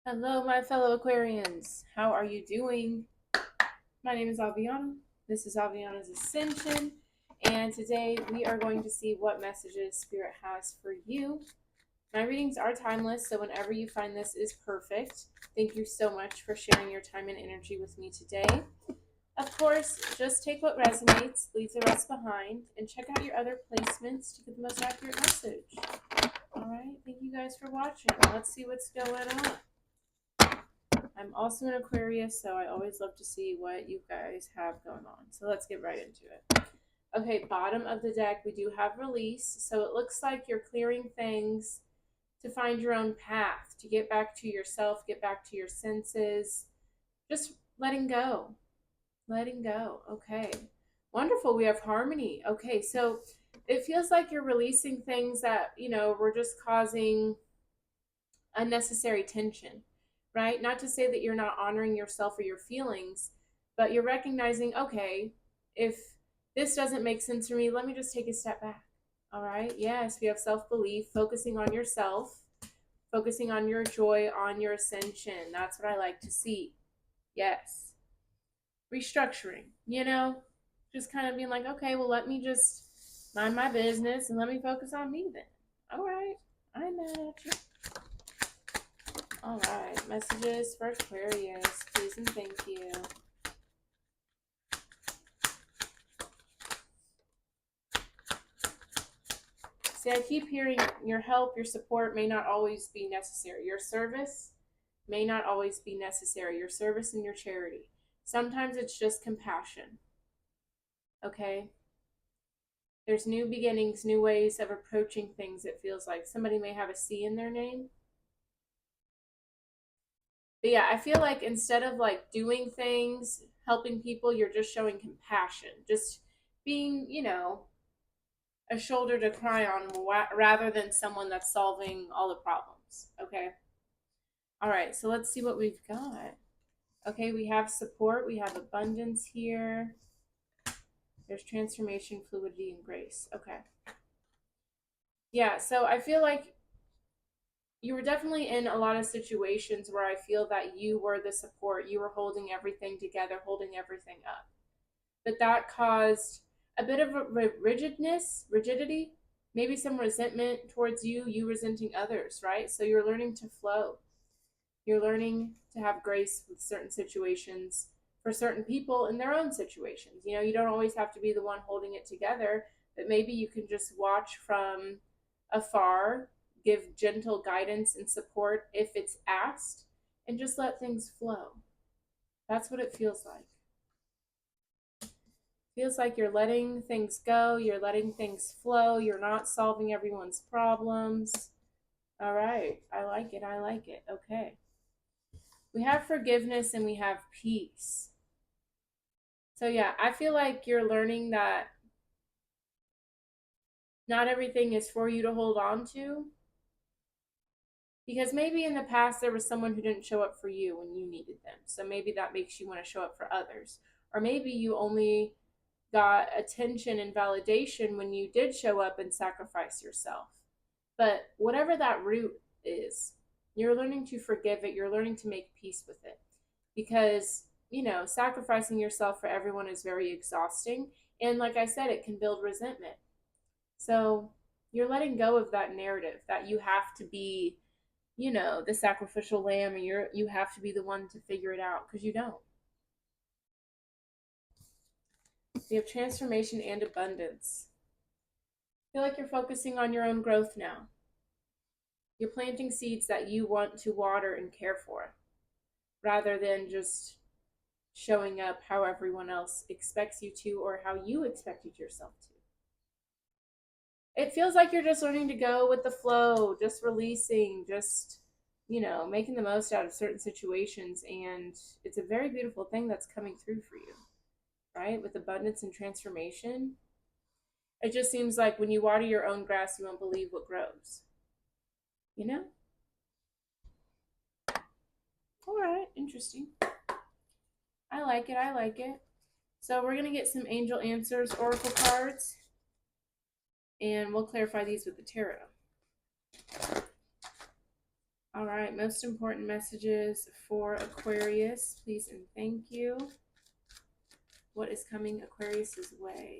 Hello, my fellow Aquarians. How are you doing? My name is Aviana. This is Aviana's Ascension, and today we are going to see what messages Spirit has for you. My readings are timeless, so whenever you find this is perfect. Thank you so much for sharing your time and energy with me today. Of course, just take what resonates, leave the rest behind, and check out your other placements to get the most accurate message. All right, thank you guys for watching. Let's see what's going on. I'm also an Aquarius, so I always love to see what you guys have going on. So let's get right into it. Okay, bottom of the deck, we do have release. So it looks like you're clearing things to find your own path, to get back to yourself, get back to your senses. Just letting go. Letting go. Okay. Wonderful. We have harmony. Okay, so it feels like you're releasing things that, were just causing unnecessary tension, right? Not to say that you're not honoring yourself or your feelings, but you're recognizing, okay, if this doesn't make sense for me, let me just take a step back. All right. Yes, we have self belief, focusing on yourself, focusing on your joy, on your ascension. That's what I like to see. Yes. Restructuring, just kind of being like, okay, well, let me just mind my business and let me focus on me then. All right. I'm mad at you. All right, messages for Aquarius, please and thank you. See, I keep hearing your help, your support may not always be necessary. Your service may not always be necessary. Your service and your charity. Sometimes it's just compassion. Okay? There's new beginnings, new ways of approaching things, it feels like. Somebody may have a C in their name. But yeah, I feel like instead of like doing things, helping people, you're just showing compassion. Just being, a shoulder to cry on rather than someone that's solving all the problems. Okay. All right. So let's see what we've got. Okay. We have support. We have abundance here. There's transformation, fluidity, and grace. Okay. Yeah. So I feel like you were definitely in a lot of situations where I feel that you were the support. You were holding everything together, holding everything up. But that caused a bit of a rigidity, maybe some resentment towards you, you resenting others, right? So you're learning to flow. You're learning to have grace with certain situations for certain people in their own situations. You don't always have to be the one holding it together, but maybe you can just watch from afar, give gentle guidance and support if it's asked, and just let things flow. That's what it feels like. Feels like you're letting things go, you're letting things flow, you're not solving everyone's problems. All right, I like it, I like it. Okay. We have forgiveness and we have peace. So, yeah, I feel like you're learning that not everything is for you to hold on to. Because maybe in the past there was someone who didn't show up for you when you needed them. So maybe that makes you want to show up for others. Or maybe you only got attention and validation when you did show up and sacrifice yourself. But whatever that root is, you're learning to forgive it. You're learning to make peace with it. Because, sacrificing yourself for everyone is very exhausting. And like I said, it can build resentment. So you're letting go of that narrative that you have to be, the sacrificial lamb and you have to be the one to figure it out, because you don't. You have transformation and abundance. I feel like you're focusing on your own growth now. You're planting seeds that you want to water and care for, rather than just showing up how everyone else expects you to or how you expected yourself to. It feels like you're just learning to go with the flow, just releasing, just, making the most out of certain situations. And it's a very beautiful thing that's coming through for you, right? With abundance and transformation. It just seems like when you water your own grass, you won't believe what grows. All right, interesting. I like it. I like it. So we're going to get some angel answers, oracle cards, and we'll clarify these with the tarot. All right, most important messages for Aquarius, please and thank you. What is coming Aquarius's way?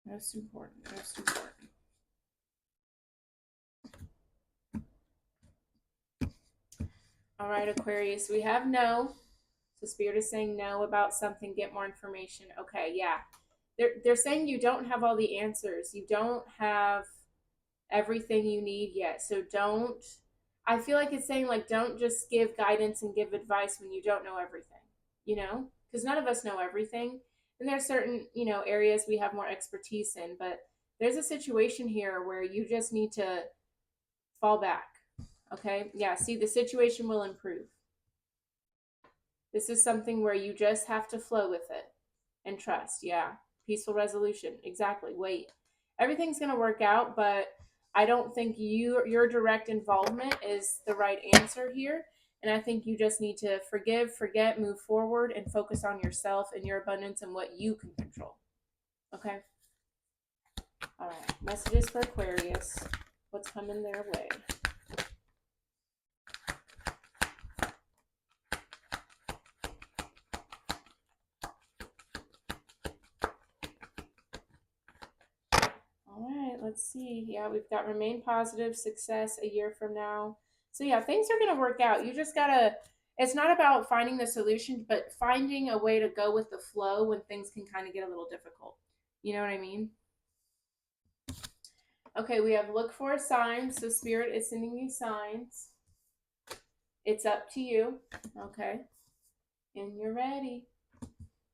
Most important, most important. All right, Aquarius, we have no. So Spirit is saying no about something, get more information. Okay, yeah. They're saying you don't have all the answers. You don't have everything you need yet. So don't, I feel like it's saying like don't just give guidance and give advice when you don't know everything, you know? Because none of us know everything. And there's certain, areas we have more expertise in, but there's a situation here where you just need to fall back. Okay? Yeah, see, the situation will improve. This is something where you just have to flow with it and trust. Yeah. Peaceful resolution. Exactly. Wait. Everything's going to work out, but I don't think your direct involvement is the right answer here. And I think you just need to forgive, forget, move forward, and focus on yourself and your abundance and what you can control. Okay? All right. Messages for Aquarius. What's coming their way? All right, let's see. Yeah, we've got remain positive, success a year from now. So yeah, things are going to work out. You just got to, it's not about finding the solution, but finding a way to go with the flow when things can kind of get a little difficult. You know what I mean? Okay, we have look for a sign. So Spirit is sending you signs. It's up to you. Okay. And you're ready.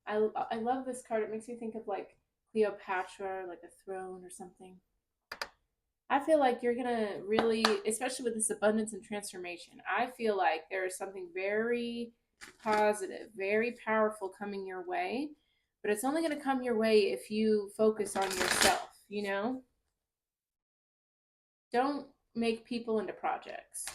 I love this card. It makes me think of like Cleopatra, like a throne or something. I feel like you're going to really, especially with this abundance and transformation, I feel like there is something very positive, very powerful coming your way. But it's only going to come your way if you focus on yourself, you know? Don't make people into projects.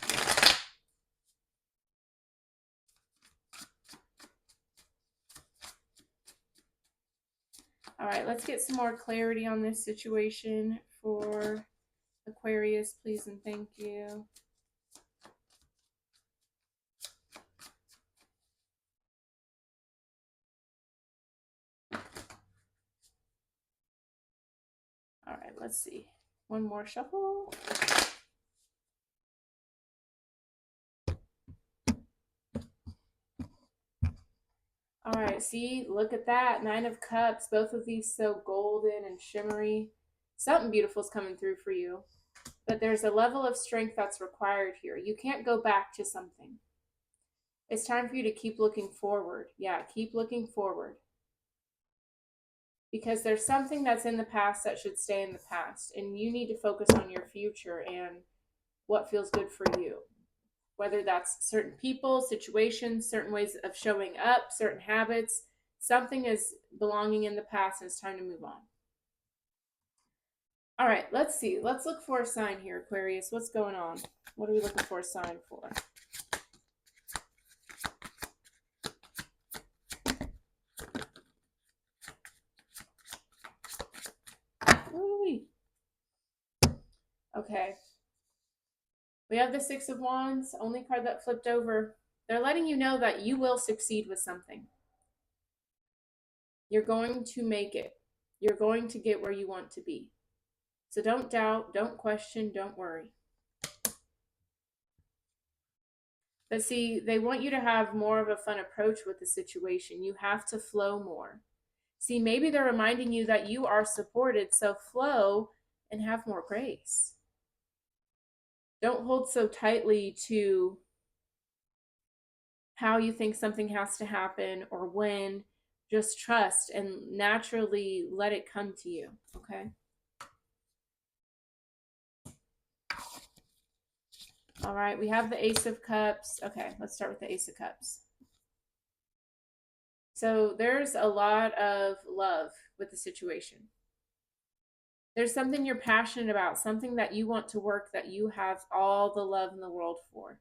All right, let's get some more clarity on this situation for Aquarius, please and thank you. All right, let's see. One more shuffle. All right, see, look at that. 9 of Cups, both of these so golden and shimmery. Something beautiful is coming through for you. But there's a level of strength that's required here. You can't go back to something. It's time for you to keep looking forward. Yeah, keep looking forward. Because there's something that's in the past that should stay in the past. And you need to focus on your future and what feels good for you. Whether that's certain people, situations, certain ways of showing up, certain habits. Something is belonging in the past and it's time to move on. All right, let's see. Let's look for a sign here, Aquarius. What's going on? What are we looking for a sign for? Ooh-wee. Okay. We have the 6 of Wands, only card that flipped over. They're letting you know that you will succeed with something. You're going to make it. You're going to get where you want to be. So don't doubt, don't question, don't worry. But see, they want you to have more of a fun approach with the situation. You have to flow more. See, maybe they're reminding you that you are supported, so flow and have more grace. Don't hold so tightly to how you think something has to happen or when. Just trust and naturally let it come to you, okay? All right, we have the Ace of Cups. Okay, let's start with the Ace of Cups. So there's a lot of love with the situation. There's something you're passionate about, something that you want to work that you have all the love in the world for.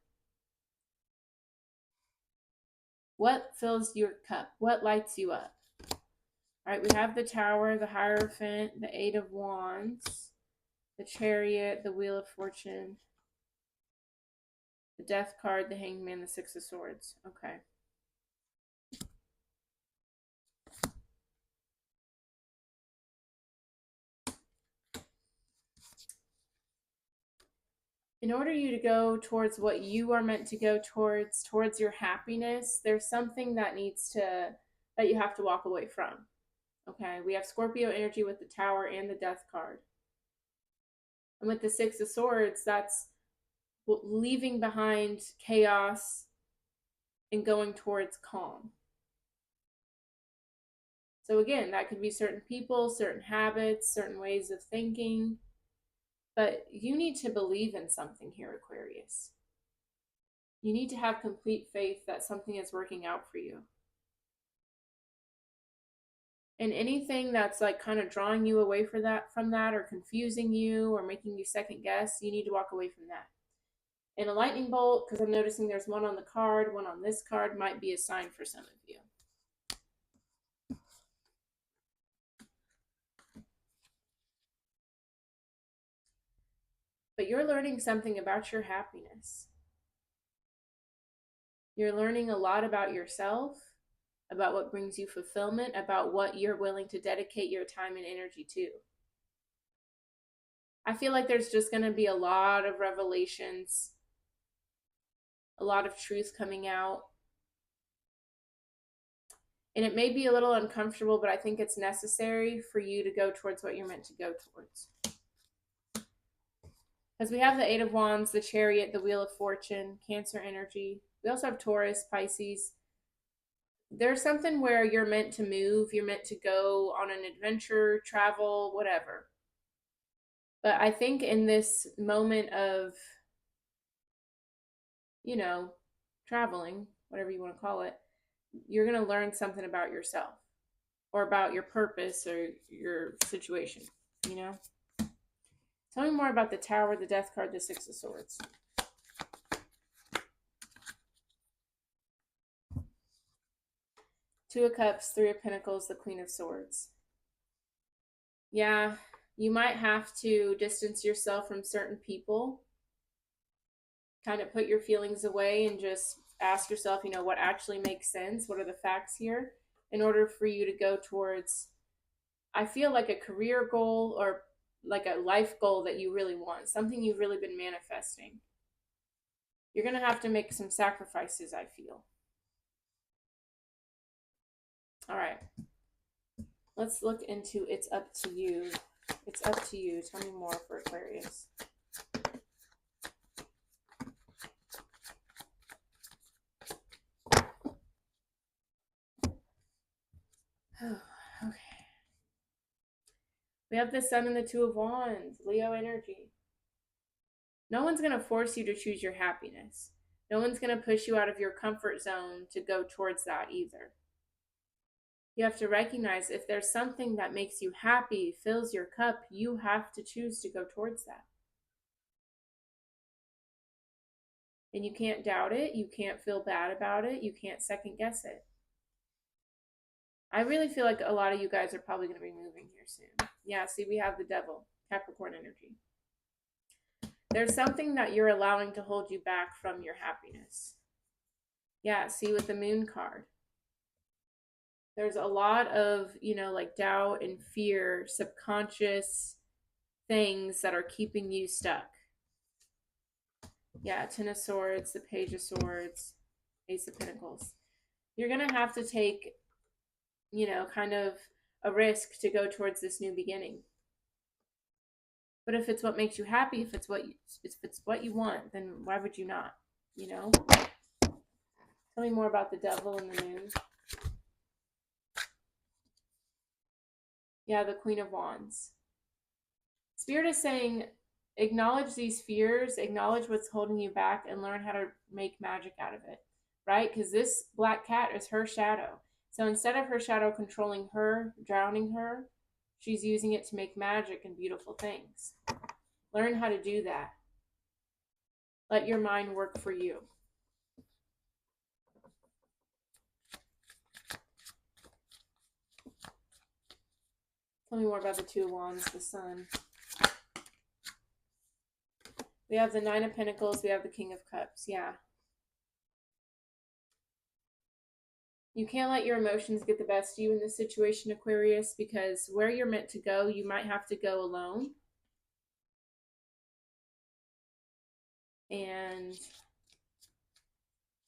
What fills your cup? What lights you up? All right, we have the Tower, the Hierophant, the Eight of Wands, the Chariot, the Wheel of Fortune, the Death card, the Hangman, the Six of Swords. Okay. In order you to go towards what you are meant to go towards your happiness, there's something that that you have to walk away from. Okay, we have Scorpio energy with the Tower and the Death card. And with the Six of Swords, that's leaving behind chaos and going towards calm. So again, that could be certain people, certain habits, certain ways of thinking. But you need to believe in something here, Aquarius. You need to have complete faith that something is working out for you. And anything that's like kind of drawing you away from that or confusing you or making you second guess, you need to walk away from that. And a lightning bolt, because I'm noticing there's one on the card, one on this card, might be a sign for some of you. But you're learning something about your happiness. You're learning a lot about yourself, about what brings you fulfillment, about what you're willing to dedicate your time and energy to. I feel like there's just going to be a lot of revelations, a lot of truth coming out. And it may be a little uncomfortable, but I think it's necessary for you to go towards what you're meant to go towards. Because we have the Eight of Wands, the Chariot, the Wheel of Fortune, Cancer energy. We also have Taurus, Pisces. There's something where you're meant to move, you're meant to go on an adventure, travel, whatever. But I think in this moment of, traveling, whatever you want to call it, you're going to learn something about yourself or about your purpose or your situation, Tell me more about the Tower, the Death card, the Six of Swords. Two of Cups, Three of Pentacles, the Queen of Swords. Yeah, you might have to distance yourself from certain people, kind of put your feelings away and just ask yourself, what actually makes sense? What are the facts here? In order for you to go towards, I feel like a career goal or like a life goal that you really want, something you've really been manifesting. You're going to have to make some sacrifices, I feel. All right. Let's look into It's Up to You. It's up to you. Tell me more for Aquarius. Okay. We have the Sun and the Two of Wands, Leo energy. No one's going to force you to choose your happiness. No one's going to push you out of your comfort zone to go towards that either. You have to recognize if there's something that makes you happy, fills your cup, you have to choose to go towards that. And you can't doubt it. You can't feel bad about it. You can't second guess it. I really feel like a lot of you guys are probably going to be moving here soon. Yeah, see, we have the Devil, Capricorn energy. There's something that you're allowing to hold you back from your happiness. Yeah, see, with the Moon card. There's a lot of, like doubt and fear, subconscious things that are keeping you stuck. Yeah, Ten of Swords, the Page of Swords, Ace of Pentacles. You're going to have to take, kind of a risk to go towards this new beginning. But if it's what makes you happy, if it's what you want, then why would you not? Tell me more about the Devil and the Moon. Yeah, the Queen of Wands. Spirit is saying, acknowledge these fears, acknowledge what's holding you back, and learn how to make magic out of it, right? Because this black cat is her shadow. So instead of her shadow controlling her, drowning her, she's using it to make magic and beautiful things. Learn how to do that. Let your mind work for you. Tell me more about the Two of Wands, the Sun. We have the Nine of Pentacles. We have the King of Cups. Yeah. You can't let your emotions get the best of you in this situation, Aquarius, because where you're meant to go, you might have to go alone. And,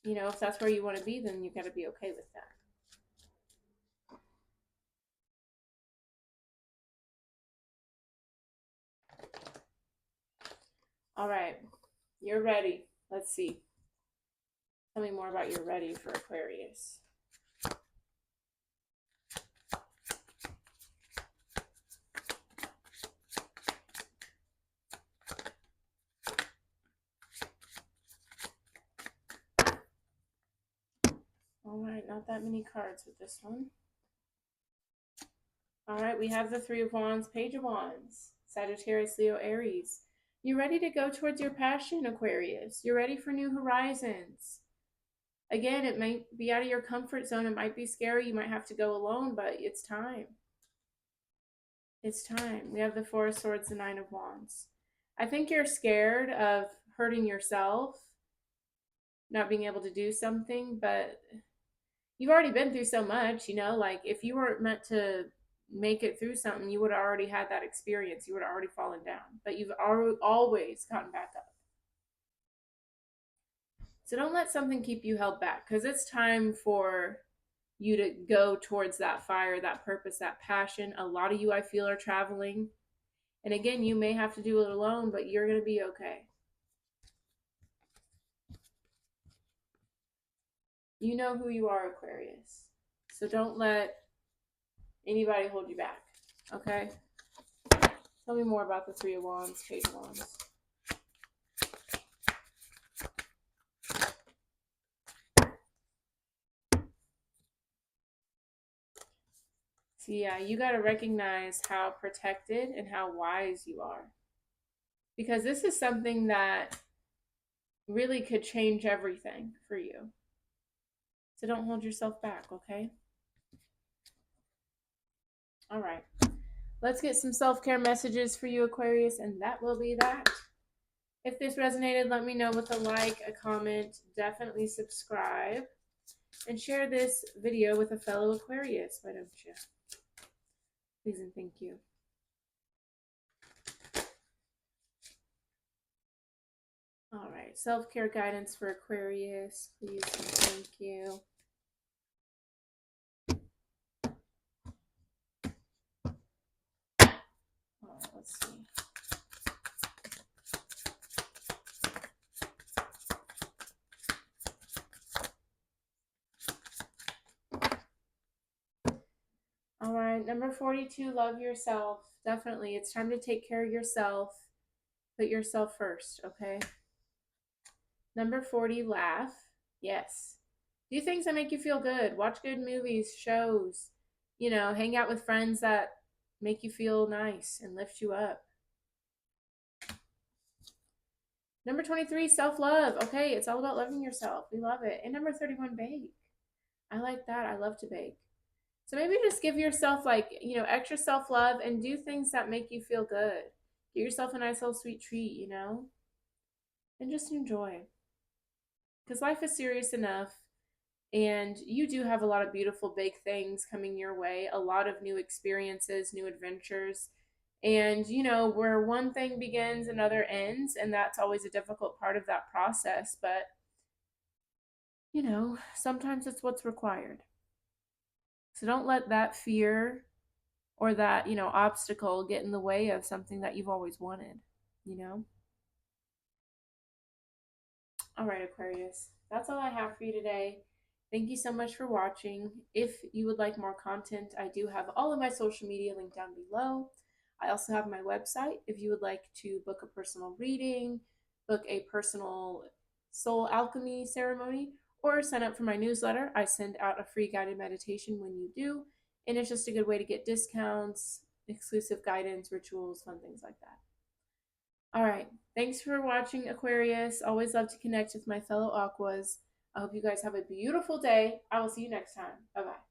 you know, if that's where you want to be, then you got to be okay with that. All right. You're ready. Let's see. Tell me more about you're ready for Aquarius. All right, not that many cards with this one. All right, we have the Three of Wands, Page of Wands, Sagittarius, Leo, Aries. You're ready to go towards your passion, Aquarius. You're ready for new horizons. Again, it might be out of your comfort zone. It might be scary. You might have to go alone, but it's time. It's time. We have the Four of Swords, the Nine of Wands. I think you're scared of hurting yourself, not being able to do something, but you've already been through so much, you know, like if you weren't meant to make it through something, you would have already had that experience. You would have already fallen down, but you've always gotten back up. So don't let something keep you held back, because it's time for you to go towards that fire, that purpose, that passion. A lot of you, I feel, are traveling. And again, you may have to do it alone, but you're going to be okay. You know who you are, Aquarius. So don't let anybody hold you back, okay? Tell me more about the Three of Wands, Page of Wands. So yeah, you got to recognize how protected and how wise you are. Because this is something that really could change everything for you. So don't hold yourself back, okay? All right. Let's get some self-care messages for you, Aquarius, and that will be that. If this resonated, let me know with a like, a comment, definitely subscribe, and share this video with a fellow Aquarius, why don't you? Please and thank you. All right, self-care guidance for Aquarius, please and thank you. All right, let's see. All right, number 42, love yourself. Definitely, it's time to take care of yourself. Put yourself first, okay? Number 40, laugh. Yes. Do things that make you feel good. Watch good movies, shows. You know, hang out with friends that make you feel nice and lift you up. Number 23, self-love. Okay, it's all about loving yourself. We love it. And number 31, bake. I like that. I love to bake. So maybe just give yourself, like, you know, extra self-love and do things that make you feel good. Get yourself a nice little sweet treat, you know, and just enjoy. Because life is serious enough, and you do have a lot of beautiful big things coming your way, a lot of new experiences, new adventures. And, you know, where one thing begins, another ends, and that's always a difficult part of that process. But, you know, sometimes it's what's required. So don't let that fear or that, you know, obstacle get in the way of something that you've always wanted, you know? All right, Aquarius, that's all I have for you today. Thank you so much for watching. If you would like more content, I do have all of my social media linked down below. I also have my website if you would like to book a personal reading, book a personal soul alchemy ceremony, or sign up for my newsletter. I send out a free guided meditation when you do, and it's just a good way to get discounts, exclusive guidance, rituals, fun things like that. All right. Thanks for watching, Aquarius. Always love to connect with my fellow Aquas. I hope you guys have a beautiful day. I will see you next time. Bye-bye.